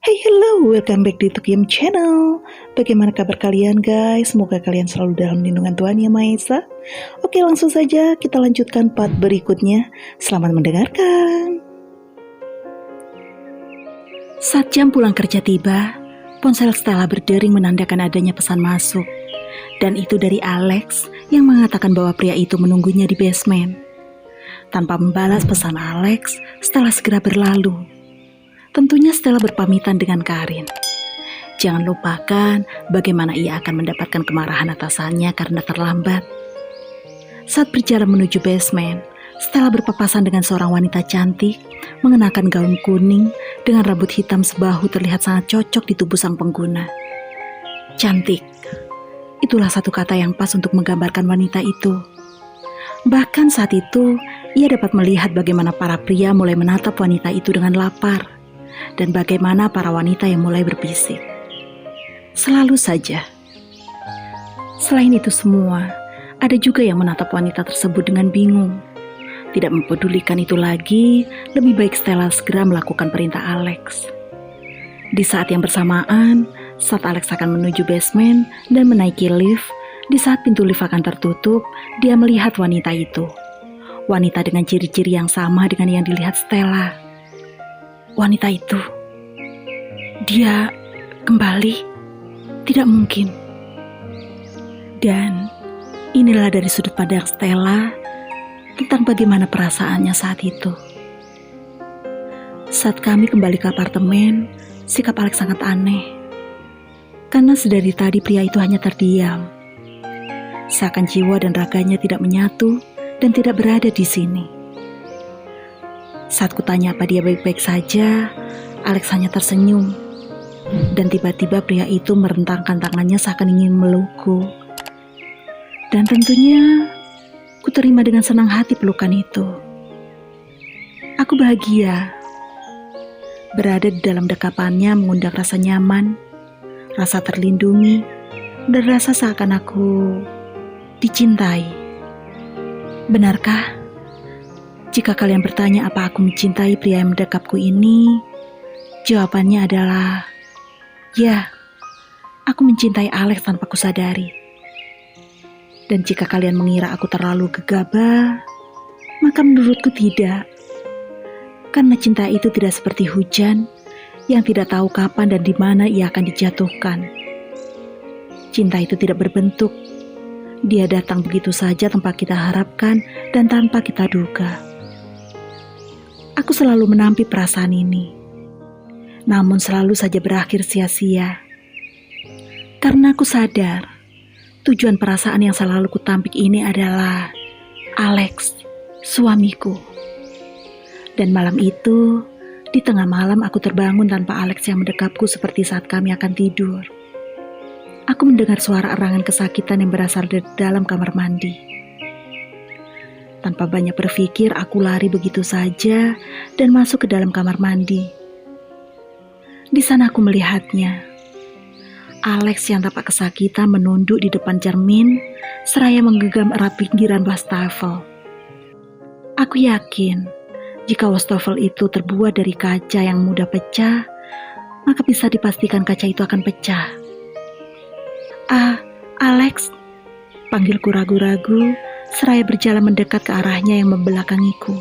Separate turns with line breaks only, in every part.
Hey hello, welcome back di Tukiem Channel. Bagaimana kabar kalian guys? Semoga kalian selalu dalam lindungan Tuhan Yang Maha Esa. Oke, langsung saja kita lanjutkan part berikutnya. Selamat mendengarkan. Saat jam pulang kerja tiba, ponsel Stella berdering menandakan adanya pesan masuk. Dan itu dari Alex yang mengatakan bahwa pria itu menunggunya di basement. Tanpa membalas pesan Alex, Stella segera berlalu. Tentunya Stella berpamitan dengan Karin. Jangan lupakan bagaimana ia akan mendapatkan kemarahan atasannya karena terlambat. Saat berjalan menuju basement, Stella berpapasan dengan seorang wanita cantik, mengenakan gaun kuning dengan rambut hitam sebahu terlihat sangat cocok di tubuh sang pengguna. Cantik, itulah satu kata yang pas untuk menggambarkan wanita itu. Bahkan saat itu, ia dapat melihat bagaimana para pria mulai menatap wanita itu dengan lapar. Dan bagaimana para wanita yang mulai berbisik. Selalu saja. Selain itu semua, ada juga yang menatap wanita tersebut dengan bingung. Tidak mempedulikan itu lagi, lebih baik Stella segera melakukan perintah Alex. Di saat yang bersamaan, saat Alex akan menuju basement dan menaiki lift, di saat pintu lift akan tertutup, dia melihat wanita itu. Wanita dengan ciri-ciri yang sama dengan yang dilihat Stella. Wanita itu, dia kembali, tidak mungkin. Dan inilah dari sudut pandang Stella tentang bagaimana perasaannya saat itu. Saat kami kembali ke apartemen, sikap Alex sangat aneh. Karena sedari tadi pria itu hanya terdiam. Seakan jiwa dan raganya tidak menyatu dan tidak berada di sini. Saat kutanya apa dia baik-baik saja, Alex hanya tersenyum. Dan tiba-tiba pria itu merentangkan tangannya seakan ingin melukku. Dan tentunya, kuterima dengan senang hati pelukan itu. Aku bahagia. Berada di dalam dekapannya mengundang rasa nyaman, rasa terlindungi, dan rasa seakan aku dicintai. Benarkah? Jika kalian bertanya apa aku mencintai pria yang mendekapku ini, jawabannya adalah, ya, aku mencintai Alex tanpa kusadari. Dan jika kalian mengira aku terlalu gegabah, maka menurutku tidak. Karena cinta itu tidak seperti hujan yang tidak tahu kapan dan di mana ia akan dijatuhkan. Cinta itu tidak berbentuk. Dia datang begitu saja tanpa kita harapkan dan tanpa kita duga. Aku selalu menampi perasaan ini, namun selalu saja berakhir sia-sia. Karena aku sadar, tujuan perasaan yang selalu kutampik ini adalah Alex, suamiku. Dan malam itu, di tengah malam aku terbangun tanpa Alex yang mendekapku seperti saat kami akan tidur. Aku mendengar suara erangan kesakitan yang berasal dari dalam kamar mandi. Tanpa banyak berpikir, aku lari begitu saja dan masuk ke dalam kamar mandi. Di sana aku melihatnya. Alex yang tampak kesakitan menunduk di depan cermin, seraya menggenggam erat pinggiran wastafel. Aku yakin, jika wastafel itu terbuat dari kaca yang mudah pecah, maka bisa dipastikan kaca itu akan pecah. Alex, panggilku ragu-ragu, seraya berjalan mendekat ke arahnya yang membelakangiku.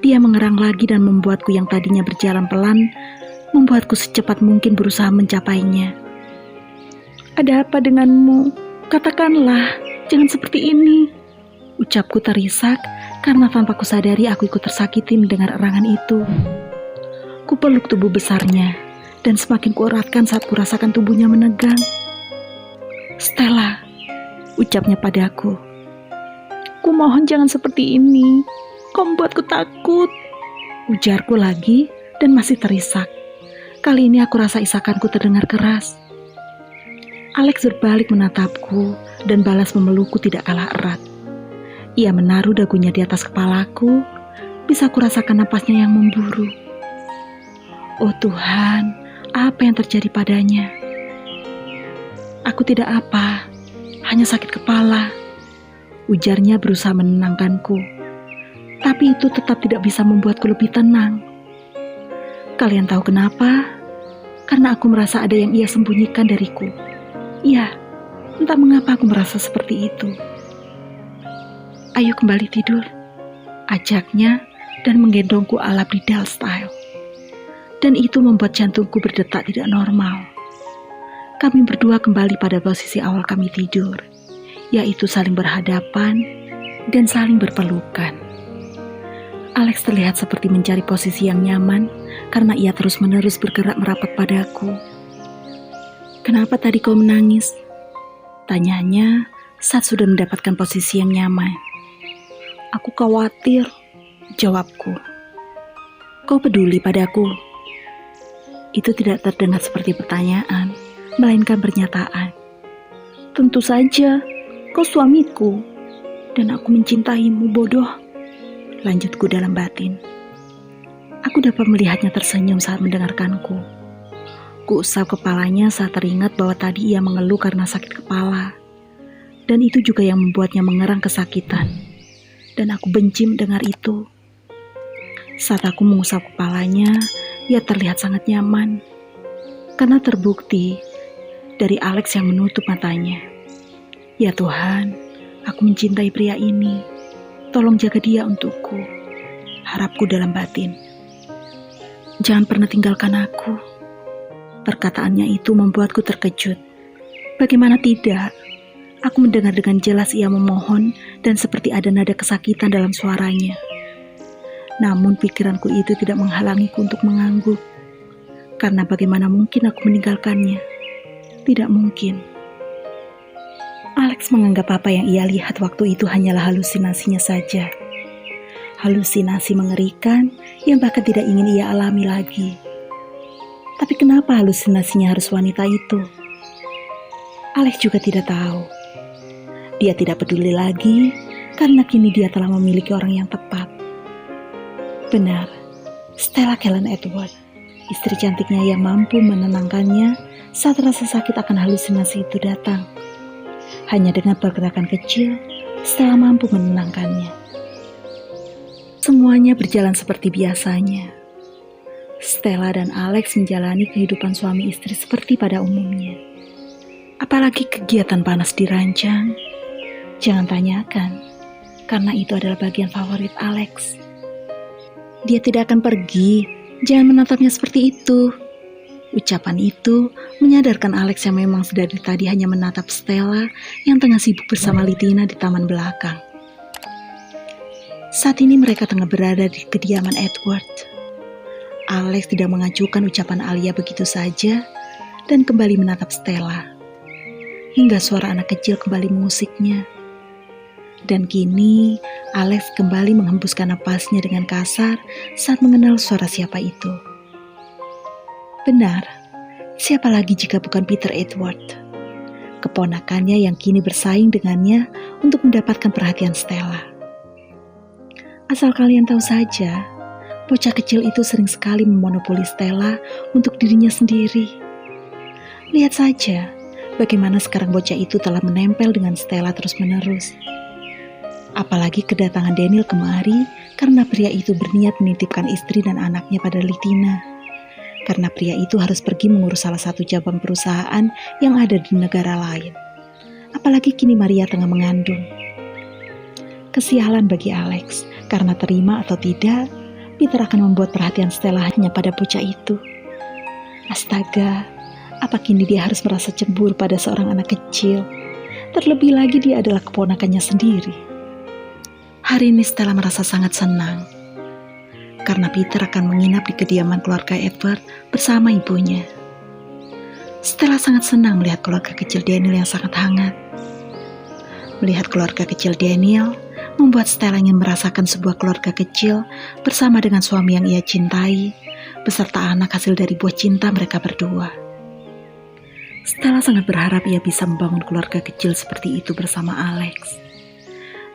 Dia mengerang lagi dan membuatku yang tadinya berjalan pelan, membuatku secepat mungkin berusaha mencapainya. Ada apa denganmu? Katakanlah, jangan seperti ini. Ucapku terisak karena tanpa kusadari aku ikut tersakiti mendengar erangan itu. Kupeluk tubuh besarnya dan semakin kueratkan saat kurasakan tubuhnya menegang. Stella, ucapnya padaku. Kumohon jangan seperti ini. Kau membuatku takut. Ujarku lagi dan masih terisak. Kali ini aku rasa isakanku terdengar keras. Alex berbalik menatapku dan balas memelukku tidak kalah erat. Ia menaruh dagunya di atas kepalaku. Bisa kurasakan napasnya yang memburu. Oh Tuhan, apa yang terjadi padanya? Aku tidak apa, hanya sakit kepala. Ujarnya berusaha menenangkanku, tapi itu tetap tidak bisa membuatku lebih tenang. Kalian tahu kenapa? karena aku merasa ada yang ia sembunyikan dariku. Ya, entah mengapa aku merasa seperti itu. Ayo kembali tidur, ajaknya dan menggendongku ala Bridal style. Dan itu membuat jantungku berdetak tidak normal. Kami berdua kembali pada posisi awal kami tidur, yaitu saling berhadapan dan saling berpelukan. Alex terlihat seperti mencari posisi yang nyaman karena ia terus-menerus bergerak merapat padaku. "Kenapa tadi kau menangis?" tanyanya saat sudah mendapatkan posisi yang nyaman. "Aku khawatir," jawabku. "Kau peduli padaku?" Itu tidak terdengar seperti pertanyaan, melainkan pernyataan. "Tentu saja, kau suamiku, dan aku mencintaimu, bodoh," lanjutku dalam batin. Aku dapat melihatnya tersenyum saat mendengarkanku. Kuusap kepalanya saat teringat bahwa tadi ia mengeluh karena sakit kepala. Dan itu juga yang membuatnya mengerang kesakitan. Dan aku benci mendengar itu. Saat aku mengusap kepalanya, ia terlihat sangat nyaman. Karena terbukti dari Alex yang menutup matanya. Ya Tuhan, aku mencintai pria ini. Tolong jaga dia untukku. Harapku dalam batin. "Jangan pernah tinggalkan aku." Perkataannya itu membuatku terkejut. Bagaimana tidak? Aku mendengar dengan jelas ia memohon dan seperti ada nada kesakitan dalam suaranya. Namun pikiranku itu tidak menghalangiku untuk mengangguk. Karena bagaimana mungkin aku meninggalkannya? Tidak mungkin. Alex menganggap apa yang ia lihat waktu itu hanyalah halusinasinya saja. Halusinasi mengerikan yang bahkan tidak ingin ia alami lagi. Tapi kenapa halusinasinya harus wanita itu? Alex juga tidak tahu. Dia tidak peduli lagi karena kini dia telah memiliki orang yang tepat. Benar, Stella Kellen Edward, istri cantiknya yang mampu menenangkannya saat rasa sakit akan halusinasi itu datang. Hanya dengan pergerakan kecil, Stella mampu menenangkannya. Semuanya berjalan seperti biasanya. Stella dan Alex menjalani kehidupan suami istri seperti pada umumnya. Apalagi kegiatan panas dirancang. Jangan tanyakan, karena itu adalah bagian favorit Alex. "Dia tidak akan pergi, jangan menatapnya seperti itu." Ucapan itu menyadarkan Alex yang memang dari tadi hanya menatap Stella yang tengah sibuk bersama Litina di taman belakang. Saat ini mereka tengah berada di kediaman Edward. Alex tidak mengajukan ucapan Alia begitu saja dan kembali menatap Stella. Hingga suara anak kecil kembali mengusiknya. Dan kini Alex kembali menghembuskan napasnya dengan kasar saat mengenal suara siapa itu. Benar, siapa lagi jika bukan Peter Edward, keponakannya yang kini bersaing dengannya untuk mendapatkan perhatian Stella. Asal kalian tahu saja, bocah kecil itu sering sekali memonopoli Stella untuk dirinya sendiri. Lihat saja bagaimana sekarang bocah itu telah menempel dengan Stella terus-menerus. Apalagi kedatangan Daniel kemari karena pria itu berniat menitipkan istri dan anaknya pada Litina. Karena pria itu harus pergi mengurus salah satu cabang perusahaan yang ada di negara lain. Apalagi kini Maria tengah mengandung. Kesialan bagi Alex, karena terima atau tidak, Peter akan membuat perhatian Stella hanya pada bocah itu. Astaga, apa kini dia harus merasa cemburu pada seorang anak kecil? Terlebih lagi dia adalah keponakannya sendiri. Hari ini Stella merasa sangat senang, karena Peter akan menginap di kediaman keluarga Edward bersama ibunya. Stella sangat senang melihat keluarga kecil Daniel yang sangat hangat. Melihat keluarga kecil Daniel, membuat Stella ingin merasakan sebuah keluarga kecil bersama dengan suami yang ia cintai, beserta anak hasil dari buah cinta mereka berdua. Stella sangat berharap ia bisa membangun keluarga kecil seperti itu bersama Alex.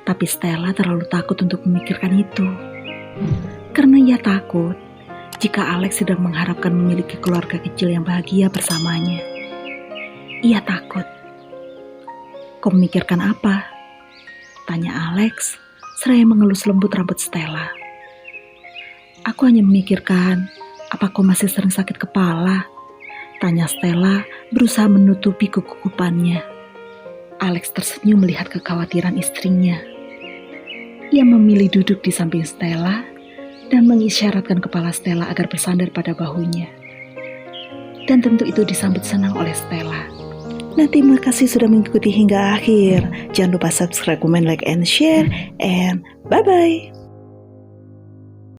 Tapi Stella terlalu takut untuk memikirkan itu. Karena ia takut jika Alex sedang mengharapkan memiliki keluarga kecil yang bahagia bersamanya. Ia takut. "Kau memikirkan apa?" tanya Alex, seraya mengelus lembut rambut Stella. "Aku hanya memikirkan, apa kau masih sering sakit kepala? Tanya Stella berusaha menutupi kegugupannya. Alex tersenyum melihat kekhawatiran istrinya. Ia memilih duduk di samping Stella dan mengisyaratkan kepala Stella agar bersandar pada bahunya. Dan tentu itu disambut senang oleh Stella. Nah, terima kasih sudah mengikuti hingga akhir. Jangan lupa subscribe, comment, like, and share. And bye-bye.